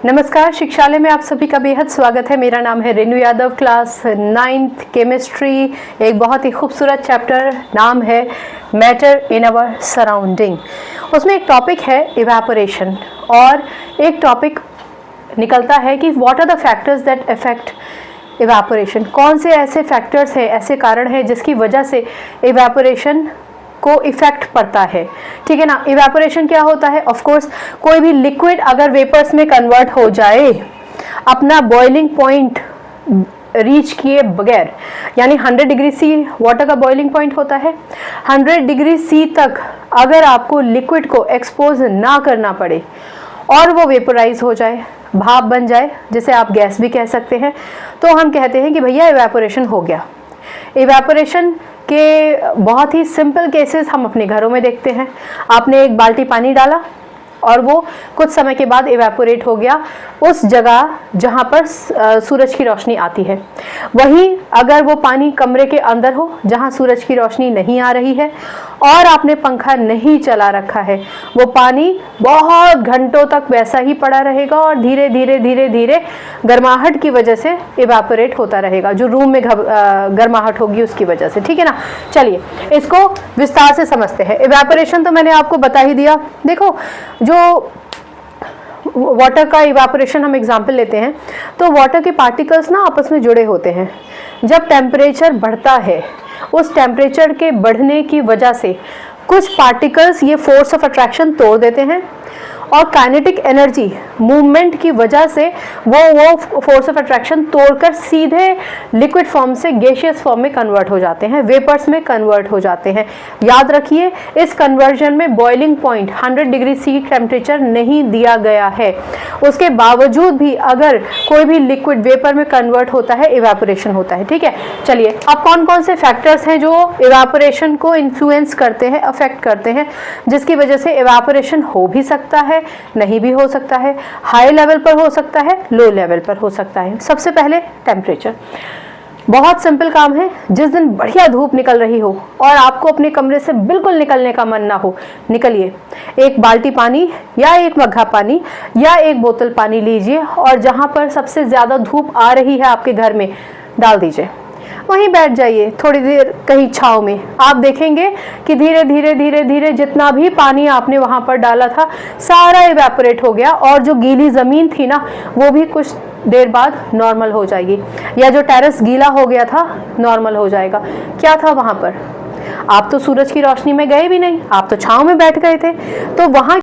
नमस्कार, शिक्षालय में आप सभी का बेहद स्वागत है। मेरा नाम है Renu Yadav. Class 9th chemistry, एक बहुत ही खूबसूरत चैप्टर, नाम है मैटर इन आवर सराउंडिंग। उसमें एक टॉपिक है इवेपोरेशन और एक टॉपिक निकलता है कि what are the factors that affect evaporation. कौन से ऐसे फैक्टर्स हैं, ऐसे कारण हैं जिसकी वजह से इवेपोरेशन को इफेक्ट पड़ता है। ठीक है ना। इवेपोरेशन क्या होता है? ऑफ कोर्स कोई भी लिक्विड अगर वेपर्स में कन्वर्ट हो जाए अपना बॉइलिंग पॉइंट रीच किए बगैर, यानी 100 डिग्री सी वाटर का बॉइलिंग पॉइंट होता है। 100 डिग्री सी तक अगर आपको लिक्विड को एक्सपोज ना करना पड़े और वो वेपराइज हो जाए, भाप बन जाए, जिसे आप गैस भी कह सकते हैं, तो हम कहते हैं कि भैया इवेपोरेशन हो गया। इवेपोरेशन के बहुत ही सिंपल केसेस हम अपने घरों में देखते हैं। आपने एक बाल्टी पानी डाला और वो कुछ समय के बाद इवेपोरेट हो गया उस जगह जहाँ पर सूरज की रोशनी आती है। वहीं अगर वो पानी कमरे के अंदर हो जहाँ सूरज की रोशनी नहीं आ रही है और आपने पंखा नहीं चला रखा है, वो पानी बहुत घंटों तक वैसा ही पड़ा रहेगा और धीरे धीरे धीरे धीरे गर्माहट की वजह से इवेपोरेट होता रहेगा, जो रूम में गर्माहट होगी उसकी वजह से। ठीक है ना। चलिए इसको विस्तार से समझते हैं। इवेपोरेशन तो मैंने आपको बता ही दिया। देखो, जो वाटर का इवेपोरेशन हम एग्जाम्पल लेते हैं तो वाटर के पार्टिकल्स ना आपस में जुड़े होते हैं। जब टेम्परेचर बढ़ता है, उस टेम्परेचर के बढ़ने की वजह से कुछ पार्टिकल्स ये फोर्स ऑफ अट्रैक्शन तोड़ देते हैं और काइनेटिक एनर्जी मूवमेंट की वजह से वो फोर्स ऑफ अट्रैक्शन तोड़कर सीधे लिक्विड फॉर्म से गैसियस फॉर्म में कन्वर्ट हो जाते हैं, वेपर्स में कन्वर्ट हो जाते हैं। याद रखिए, इस कन्वर्जन में boiling point 100 degree C temperature नहीं दिया गया है। उसके बावजूद भी अगर कोई भी लिक्विड वेपर में कन्वर्ट होता है, इवेपोरेशन होता है। ठीक है। चलिए, अब कौन कौन से फैक्टर्स हैं जो इवेपोरेशन को इन्फ्लुएंस करते हैं, अफेक्ट करते हैं, जिसकी वजह से इवेपोरेशन हो भी सकता है, नहीं भी हो सकता है, हाई लेवल पर हो सकता है, लो लेवल पर हो सकता है। सबसे पहले टेम्परेचर। बहुत सिंपल काम है। जिस दिन बढ़िया धूप निकल रही हो और आपको अपने कमरे से बिल्कुल निकलने का मन ना हो, निकलिए। एक बाल्टी पानी या एक मग्घा पानी या एक बोतल पानी लीजिए और जहां पर सबसे ज्यादा धूप आ रही है आपके घर में, डाल दीजिए। वहीं बैठ जाइए थोड़ी देर कहीं छांव में। आप देखेंगे कि धीरे धीरे धीरे धीरे जितना भी पानी आपने वहां पर डाला था सारा इवेपोरेट हो गया और जो गीली जमीन थी ना, वो भी कुछ देर बाद नॉर्मल हो जाएगी, या जो टेरेस गीला हो गया था नॉर्मल हो जाएगा। क्या था वहां पर? आप तो सूरज की रोशनी में गए भी नहीं, आप तो छांव में बैठ गए थे। तो वहां